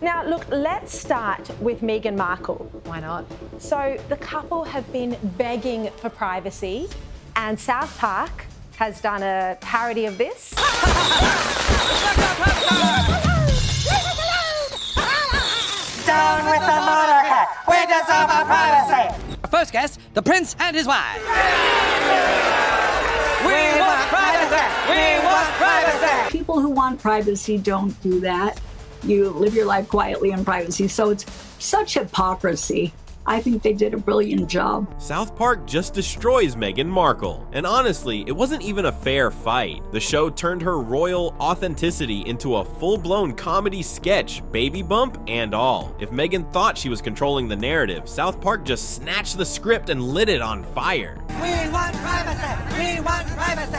Now, look, let's start with Meghan Markle. Why not? So the couple have been begging for privacy, and South Park has done a parody of this. Down with the motorhead, we deserve our privacy. First guest, the prince and his wife. We want privacy, we want privacy. People who want privacy don't do that. You live your life quietly in privacy, so it's such hypocrisy. I think they did a brilliant job. South Park just destroys Meghan Markle. And honestly, it wasn't even a fair fight. The show turned her royal authenticity into a full-blown comedy sketch, baby bump and all. If Meghan thought she was controlling the narrative, South Park just snatched the script and lit it on fire. We want privacy, we want privacy,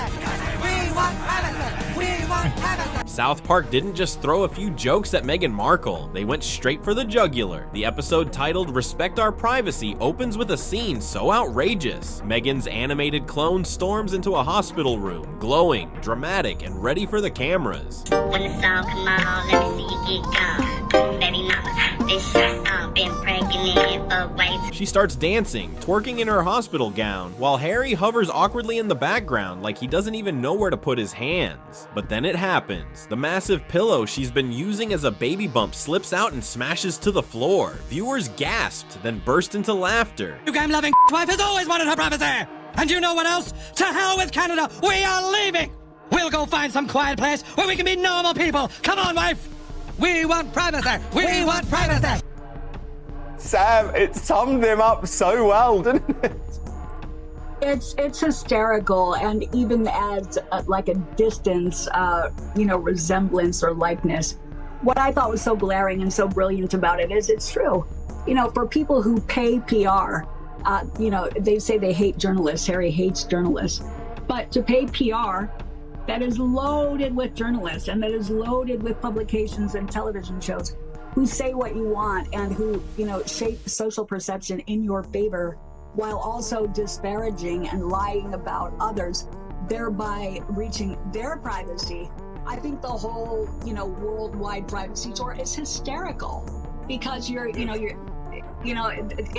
we want privacy, we want privacy. South Park didn't just throw a few jokes at Meghan Markle, they went straight for the jugular. The episode titled Respect Our Privacy opens with a scene so outrageous. Meghan's animated clone storms into a hospital room, glowing, dramatic, and ready for the cameras. When the song come on, let me see you get gone. Baby mama, this shot's on, been pregnant for way too. She starts dancing, twerking in her hospital gown, while Harry hovers awkwardly in the background like he doesn't even know where to put his hands. But then it happens. The massive pillow she's been using as a baby bump slips out and smashes to the floor. Viewers gasped, then burst into laughter. You game-loving wife has always wanted her privacy. And you know what else? To hell with Canada, we are leaving. We'll go find some quiet place where we can be normal people. Come on, wife. We want privacy. We want privacy. Sam, it summed him up so well, didn't it? It's hysterical, and even adds like a distance, resemblance or likeness. What I thought was so glaring and so brilliant about it is it's true. For people who pay PR, they say they hate journalists. Harry hates journalists. But to pay PR, that is loaded with journalists and that is loaded with publications and television shows who say what you want and who, shape social perception in your favor while also disparaging and lying about others, thereby reaching their privacy. I think the whole, worldwide privacy tour is hysterical because you're, in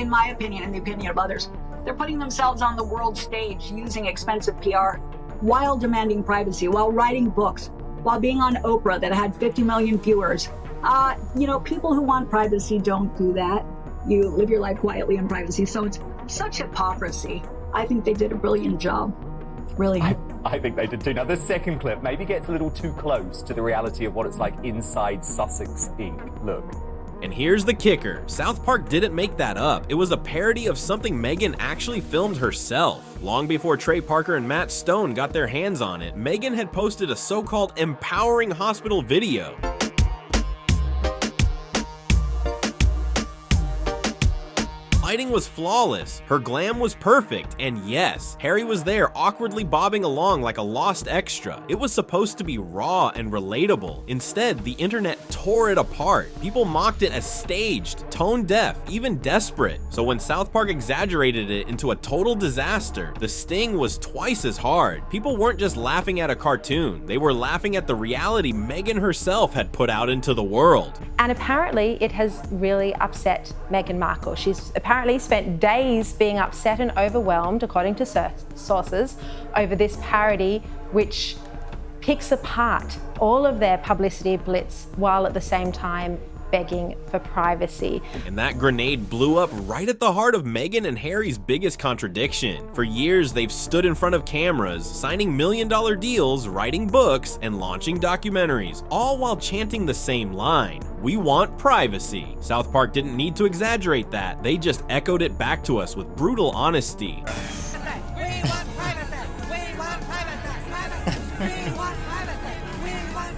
my opinion and the opinion of others, they're putting themselves on the world stage using expensive PR while demanding privacy, while writing books, while being on Oprah that had 50 million viewers. People who want privacy don't do that. You live your life quietly in privacy, so it's such hypocrisy. I think they did a brilliant job. Really. I think they did too. Now, the second clip maybe gets a little too close to the reality of what it's like inside Sussex Inc. Look. And here's the kicker. South Park didn't make that up. It was a parody of something Meghan actually filmed herself. Long before Trey Parker and Matt Stone got their hands on it, Meghan had posted a so-called empowering hospital video. Lighting was flawless, her glam was perfect, and yes, Harry was there awkwardly bobbing along like a lost extra. It was supposed to be raw and relatable. Instead, the internet tore it apart. People mocked it as staged, tone deaf, even desperate. So when South Park exaggerated it into a total disaster, the sting was twice as hard. People weren't just laughing at a cartoon, they were laughing at the reality Meghan herself had put out into the world. And apparently it has really upset Meghan Markle. She's apparently spent days being upset and overwhelmed, according to sources, over this parody which picks apart all of their publicity blitz while at the same time begging for privacy. And that grenade blew up right at the heart of Meghan and Harry's biggest contradiction. For years, they've stood in front of cameras, signing million-dollar deals, writing books, and launching documentaries, all while chanting the same line: we want privacy. South Park didn't need to exaggerate that, they just echoed it back to us with brutal honesty. We want privacy, we want privacy, we want privacy, we want.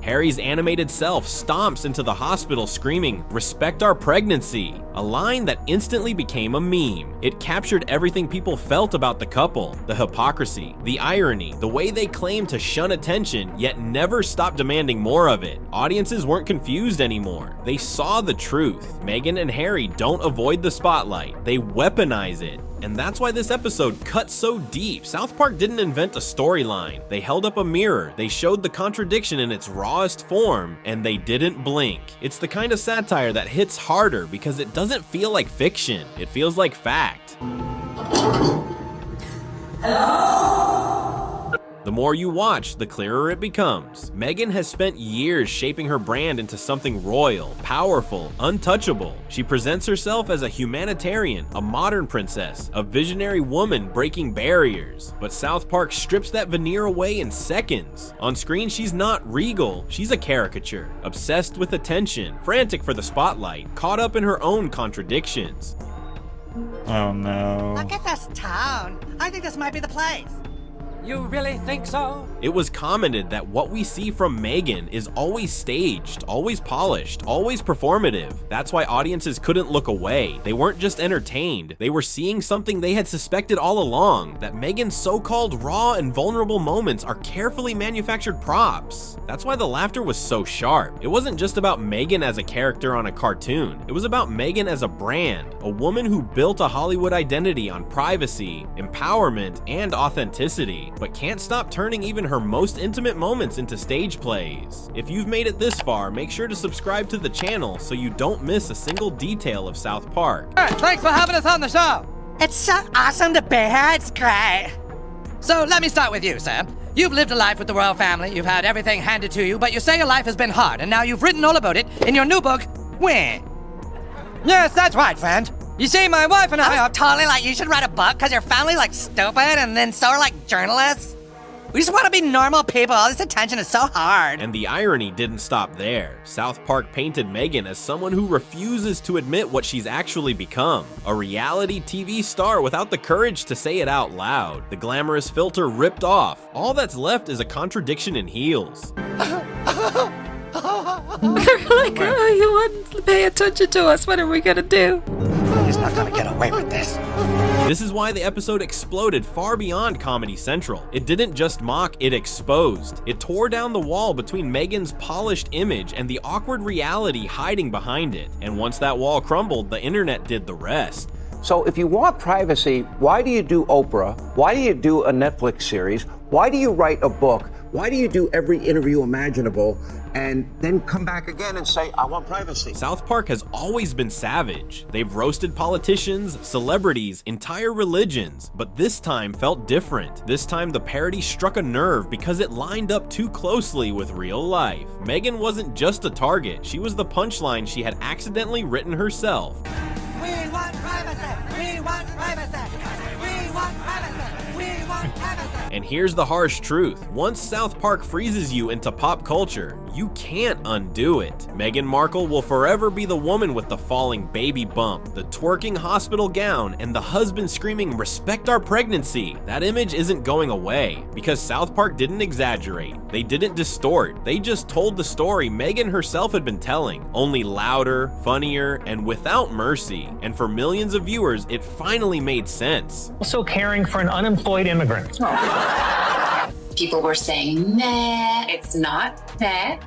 Harry's animated self stomps into the hospital screaming, "Respect our pregnancy," a line that instantly became a meme. It captured everything people felt about the couple, the hypocrisy, the irony, the way they claimed to shun attention yet never stopped demanding more of it. Audiences weren't confused anymore. They saw the truth. Meghan and Harry don't avoid the spotlight, they weaponize it. And that's why this episode cut so deep. South Park didn't invent a storyline. They held up a mirror, they showed the contradiction in its rawest form, and they didn't blink. It's the kind of satire that hits harder because it doesn't feel like fiction, it feels like fact. The more you watch, the clearer it becomes. Meghan has spent years shaping her brand into something royal, powerful, untouchable. She presents herself as a humanitarian, a modern princess, a visionary woman breaking barriers. But South Park strips that veneer away in seconds. On screen, she's not regal, she's a caricature, obsessed with attention, frantic for the spotlight, caught up in her own contradictions. Oh no. Look at this town. I think this might be the place. You really think so? It was commented that what we see from Meghan is always staged, always polished, always performative. That's why audiences couldn't look away. They weren't just entertained, they were seeing something they had suspected all along, that Meghan's so-called raw and vulnerable moments are carefully manufactured props. That's why the laughter was so sharp. It wasn't just about Meghan as a character on a cartoon. It was about Meghan as a brand, a woman who built a Hollywood identity on privacy, empowerment, and authenticity, but can't stop turning even her most intimate moments into stage plays. If you've made it this far, make sure to subscribe to the channel so you don't miss a single detail of South Park. Thanks for having us on the show. It's so awesome to be here. It's great. So let me start with you, Sam. You've lived a life with the royal family, you've had everything handed to you, but you say your life has been hard, and now you've written all about it in your new book, Win. Yes, that's right, friend. You see, my wife and I I are... was totally like, you should write a book because your family's like stupid, and then so are like journalists. We just want to be normal people. All this attention is so hard. And the irony didn't stop there. South Park painted Meghan as someone who refuses to admit what she's actually become. A reality TV star without the courage to say it out loud. The glamorous filter ripped off. All that's left is a contradiction in heels. They're like, oh, you wouldn't pay attention to us. What are we gonna do? He's not gonna get away with this. This is why the episode exploded far beyond Comedy Central. It didn't just mock, it exposed. It tore down the wall between Meghan's polished image and the awkward reality hiding behind it. And once that wall crumbled, the internet did the rest. So if you want privacy, why do you do Oprah? Why do you do a Netflix series? Why do you write a book? Why do you do every interview imaginable and then come back again and say, I want privacy? South Park has always been savage. They've roasted politicians, celebrities, entire religions, but this time felt different. This time the parody struck a nerve because it lined up too closely with real life. Meghan wasn't just a target, she was the punchline she had accidentally written herself. We want privacy. We want privacy. We want privacy. We want privacy. And here's the harsh truth. Once South Park freezes you into pop culture, you can't undo it. Meghan Markle will forever be the woman with the falling baby bump, the twerking hospital gown, and the husband screaming, "Respect our pregnancy." That image isn't going away, because South Park didn't exaggerate. They didn't distort. They just told the story Meghan herself had been telling, only louder, funnier, and without mercy. And for millions of viewers, it finally made sense. Also caring for an unemployed immigrant. People were saying, meh, it's not meh.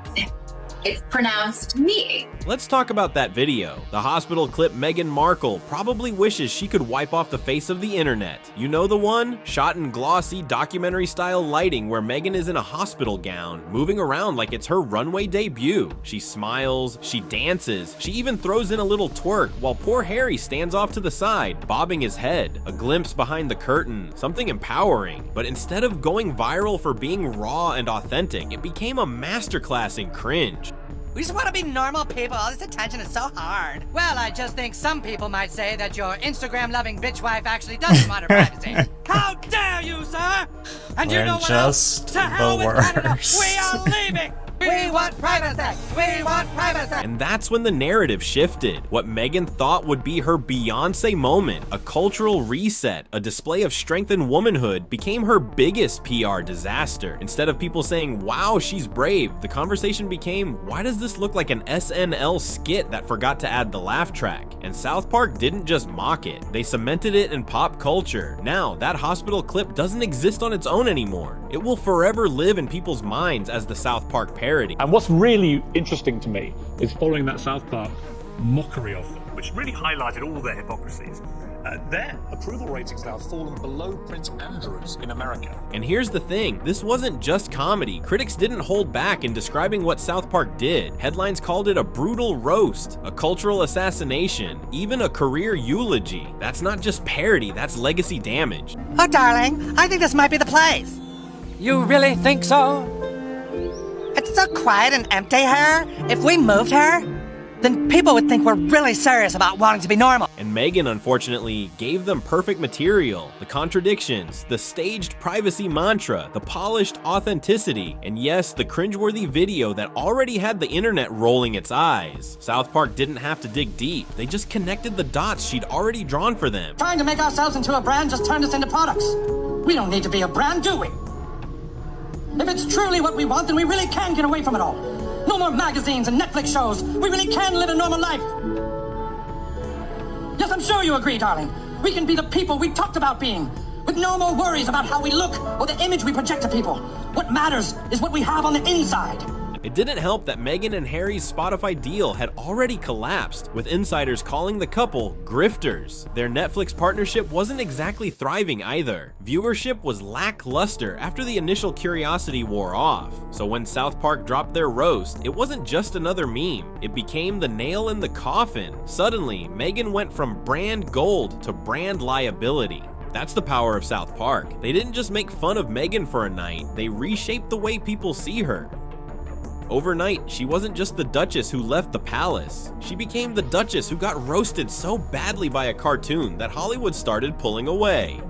It's pronounced me. Let's talk about that video. The hospital clip Meghan Markle probably wishes she could wipe off the face of the internet. You know the one? Shot in glossy, documentary-style lighting where Meghan is in a hospital gown, moving around like it's her runway debut. She smiles, she dances, she even throws in a little twerk while poor Harry stands off to the side, bobbing his head. A glimpse behind the curtain, something empowering. But instead of going viral for being raw and authentic, it became a masterclass in cringe. We just want to be normal people. All this attention is so hard. Well, I just think some people might say that your Instagram-loving bitch wife actually does want her privacy. How dare you, sir? And you We're know what just else? To hell the with Canada. worst. We are leaving. We want privacy. We want privacy. And that's when the narrative shifted. What Meghan thought would be her Beyoncé moment, a cultural reset, a display of strength and womanhood, became her biggest PR disaster. Instead of people saying, wow, she's brave, the conversation became, why does this look like an SNL skit that forgot to add the laugh track? And South Park didn't just mock it, they cemented it in pop culture. Now, that hospital clip doesn't exist on its own anymore. It will forever live in people's minds as the South Park parody. And what's really interesting to me is following that South Park mockery of them, which really highlighted all their hypocrisies. Their approval ratings now have fallen below Prince Andrew's in America. And here's the thing, this wasn't just comedy. Critics didn't hold back in describing what South Park did. Headlines called it a brutal roast, a cultural assassination, even a career eulogy. That's not just parody, that's legacy damage. Oh, darling, I think this might be the place. You really think so? It's so quiet and empty here. If we moved here, then people would think we're really serious about wanting to be normal. And Meghan, unfortunately, gave them perfect material. The contradictions, the staged privacy mantra, the polished authenticity, and yes, the cringeworthy video that already had the internet rolling its eyes. South Park didn't have to dig deep. They just connected the dots she'd already drawn for them. Trying to make ourselves into a brand just turned us into products. We don't need to be a brand, do we? If it's truly what we want, then we really can get away from it all. No more magazines and Netflix shows. We really can live a normal life. Yes, I'm sure you agree, darling. We can be the people we talked about being, with no more worries about how we look or the image we project to people. What matters is what we have on the inside. It didn't help that Meghan and Harry's Spotify deal had already collapsed, with insiders calling the couple grifters. Their Netflix partnership wasn't exactly thriving either. Viewership was lackluster after the initial curiosity wore off. So when South Park dropped their roast, it wasn't just another meme. It became the nail in the coffin. Suddenly, Meghan went from brand gold to brand liability. That's the power of South Park. They didn't just make fun of Meghan for a night, they reshaped the way people see her. Overnight, she wasn't just the Duchess who left the palace. She became the Duchess who got roasted so badly by a cartoon that Hollywood started pulling away.